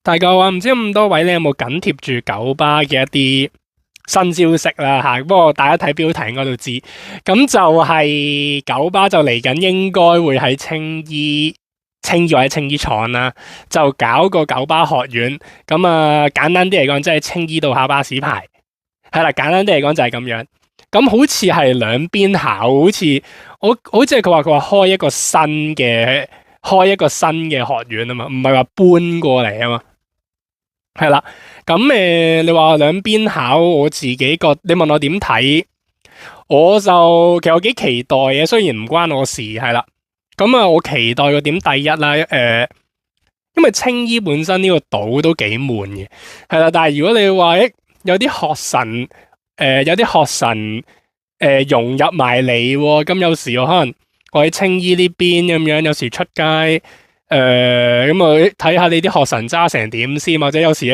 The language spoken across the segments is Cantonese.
大家話唔知咁多位咧有冇緊貼住九巴嘅一啲新消息啦嚇，不過大家睇標題應該都知，咁就係九巴就嚟緊應該會喺青衣或者青衣廠啦，就搞個九巴學院，咁簡單啲嚟講，即係青衣度考巴士牌，係啦，簡單啲嚟講就係咁樣。咁好似係兩邊考，好似係佢話開一個新嘅學院啊嘛，唔係話搬過嚟啊嘛。係啦，咁你話兩邊考，我自己你問我點睇，其實我幾期待嘅，雖然唔關我事，係啦。咁我期待個點第一啦，因為青衣本身呢個島都幾悶嘅，係啦。但係如果你話有啲學神融入埋嚟喎，咁有時我可能我喺青衣呢邊咁樣，有時出街。咁睇下你啲學神揸成點先，或者有時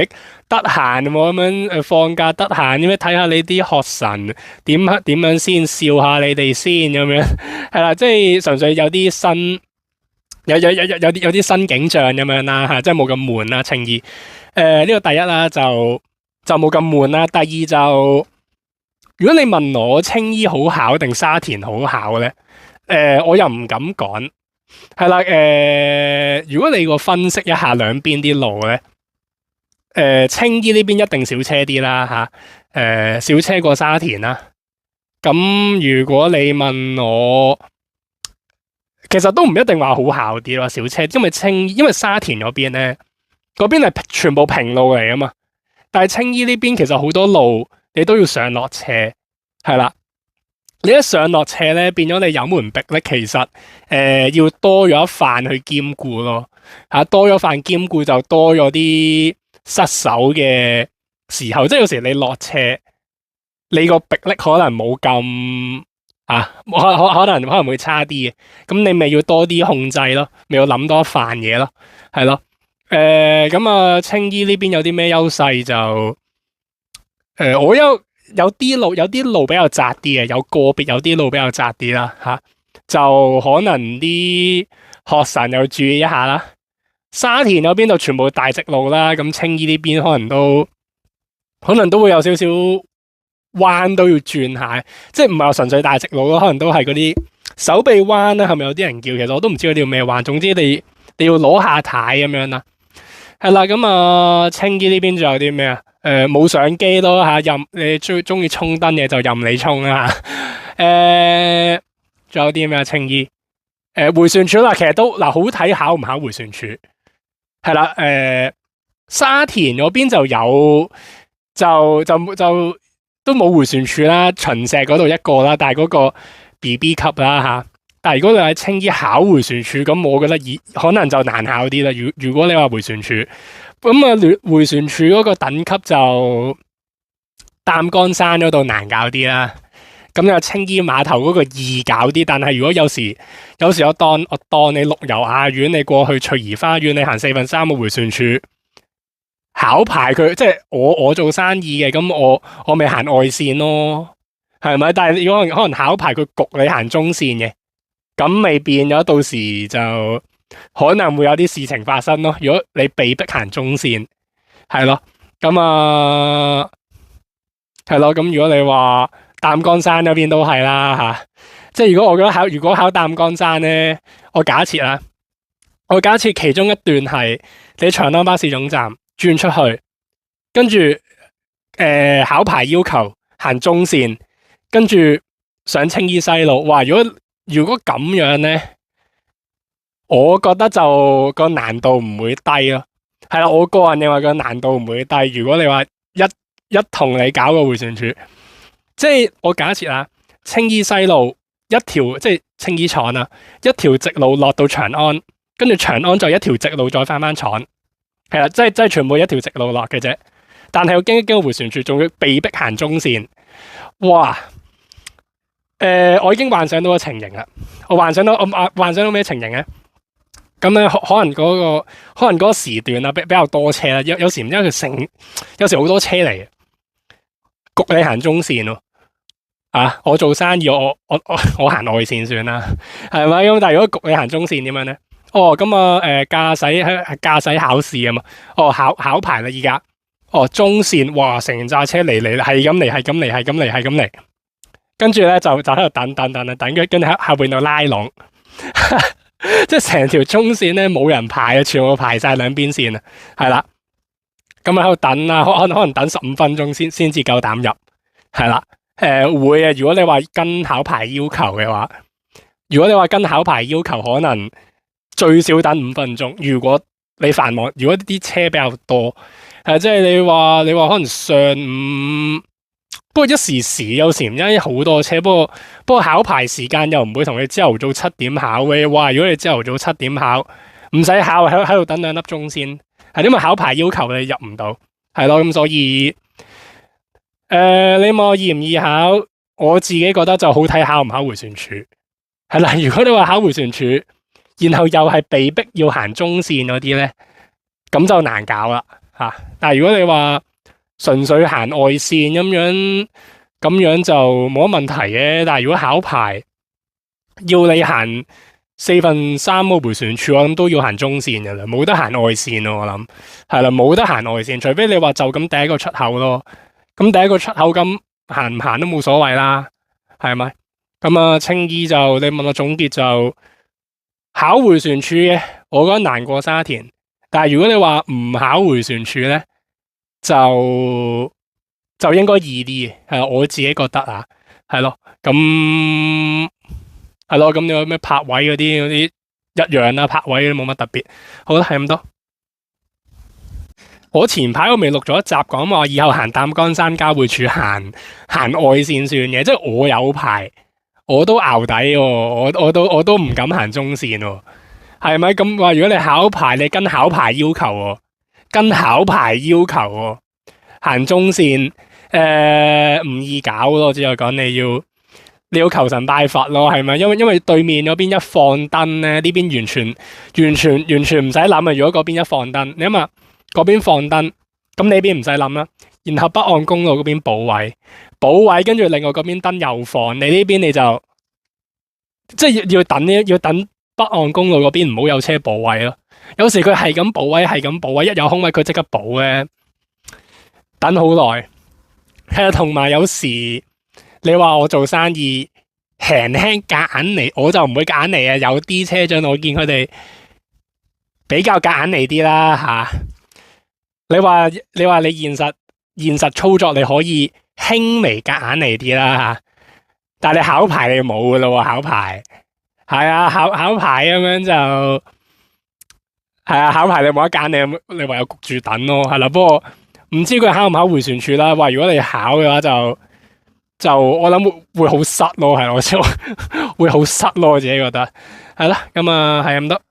得閒咁樣放假得閒咁樣睇下你啲學神點樣先，笑下你哋先咁樣，係啦，即係純粹有啲新有啲新景象咁樣啦嚇，即係冇咁悶啦。青衣呢個第一啦，就冇咁悶啦。第二就如果你問我青衣好考定沙田好考咧，我又唔敢講。係啦，如果你個分析一下兩邊啲路咧，青衣呢邊一定少車啲啦吓，少車過沙田啦。咁如果你問我，其實都唔一定話好考啲咯，少車，因為沙田嗰邊咧，嗰邊係全部平路嚟啊嘛，但係青衣呢邊其實好多路你都要上落斜，係啦。你一上落斜咧，變咗你有門逼咧，其實要多咗一範去兼顧咯嚇，多咗範兼顧就多咗啲失手嘅時候，即係有時你落斜，你個逼力可能冇咁可能會差啲嘅，咁你咪要多啲控制咯，咪要諗多一範嘢咯，係咯，青衣呢邊有啲咩優勢就我有啲路比較窄啲嘅，有啲路比較窄啲啦吓，就可能啲學神又注意一下啦。沙田嗰邊就全部大直路啦，咁青衣呢邊可能都會有少少彎都要轉下，即係唔係話純粹大直路咯，可能都係嗰啲手臂彎啦，係咪有啲人叫？其實我都唔知嗰啲叫咩彎，總之你要攞下軚咁樣啦。係啦，咁青衣呢邊仲有啲咩啊？冇相機咯吓，任你最中意衝燈嘅就任你衝啦吓。仲有啲咩啊？青衣回旋處啦，其實都好睇考唔考回旋處。係啦，沙田嗰邊就有就都冇回旋處啦，秦石嗰度一個啦，但係嗰個 BB 級啦吓。但係如果你喺青衣考回旋處，咁我覺得可能就難考啲啦。如果你話回旋處，咁回旋處嗰個等級就擔桿山嗰度難搞啲啦。咁有青衣碼頭嗰個易搞啲，但係如果有時我當你綠油雅苑，你過去翠怡花園，你行4/3個回旋處考牌佢，即係我做生意嘅，咁我咪行外線咯，係咪？但係如果可能考牌佢焗你行中線嘅。咁未變咗，到時就可能會有啲事情發生咯。如果你被逼行中線，係咯，咁係咯。咁如果你話擔桿山嗰邊都係啦吓，即係如果我覺得如果考擔桿山咧，我假設其中一段係你長安巴士總站轉出去，跟住考牌要求行中線，跟住上青衣西路。哇！如果咁樣咧，我覺得就個難度唔會低咯。係啦，我個人認為個難度唔會低。如果你話一同你搞個回旋處，即係我假設啊，青衣西路一條即係青衣廠啊，一條直路落到長安，跟住長安再一條直路再翻廠，係啦，即係全部一條直路落嘅啫。但係要經過回旋處，仲要被逼行中線，哇！我已經幻想到個情形啦。我幻想到咩情形咧？咁咧可能嗰個時段啊，比較多車啦。有時唔知有時好多車嚟，焗你行中線咯。啊，我做生意，我行外線算啦，係咪？咁但係如果焗你行中線點樣咧？哦，咁啊，駕駛考試啊嘛，哦，考牌啦，依家，哦，中線，哇，成扎車嚟，係咁嚟，係咁嚟，係咁嚟，係咁嚟，跟住咧就喺度等，跟住後邊度拉攏，即係成條中線咧冇人排啊，全部排晒兩邊線啊，係啦，咁啊喺度等啊，可能等15分鐘先至夠膽入，係啦，會啊，如果你話跟考牌要求嘅話，可能。最少等5分鐘。如果你繁忙，如果啲車比較多，即係你話可能上午，不過一時時有時唔因好多車。不過考牌時間又唔會同你朝頭早7點考嘅。哇！如果你朝頭早7點考，唔使考喺度等2粒鐘先，係因為考牌要求你入唔到，係咯。咁所以你問我易唔易考，我自己覺得就好睇考唔考迴旋處，係啦。如果你話考迴旋處，然後又係被逼要行中線嗰啲咧，咁就難搞啦嚇。但係如果你話純粹行外線咁樣就冇乜問題嘅。但係如果考牌要你行3/4個迴旋處，我諗都要行中線嘅啦，冇得行外線咯。我諗係啦，冇得行外線，除非你話就咁第一個出口咯。咁第一個出口咁行唔行都冇所謂啦，係咪？咁啊，青衣就你問我總結就。考迴旋處嘅，我覺得難過沙田。但係如果你話唔考迴旋處咧，就應該易啲嘅，係我自己覺得啊，係咯，咁係咯，咁有咩泊位嗰啲一樣啦，泊位都冇乜特別。好啦，係咁多。我前排我未錄咗一集講話，以後行擔桿山交匯處行外線算嘅，即係我有排。我都淆底喎，我都唔敢行中線喎，係咪咁話？如果你考牌，你跟考牌要求喎，行中線唔易搞咯。只係講你要求神拜佛咯，係咪？因為對面嗰邊一放燈咧，呢邊完全唔使諗啊！如果嗰邊一放燈，你諗下嗰邊放燈，咁你呢邊唔使諗啦。然後北岸公路嗰邊補位，跟住另外嗰邊燈又放，你呢邊你就即係要等北岸公路嗰邊唔好有車補位咯。有時佢係咁補位，一有空位佢即刻補咧，等好耐。係啊，同埋有時你話我做生意輕輕夾硬嚟，我就唔會夾硬嚟啊。有啲車長我見佢哋比較夾硬嚟啲啦吓。你話你現實操作你可以輕微夾硬嚟啲啦嚇，但係你考牌你冇噶咯喎。考牌係啊，考牌咁樣就係啊，考牌你冇得揀，你唯有焗住等咯，係啦。不過唔知佢考唔考迴旋處啦。話如果你考嘅話就我諗會好塞咯，係咯，會好塞咯，我自己覺得係啦。咁啊係咁多。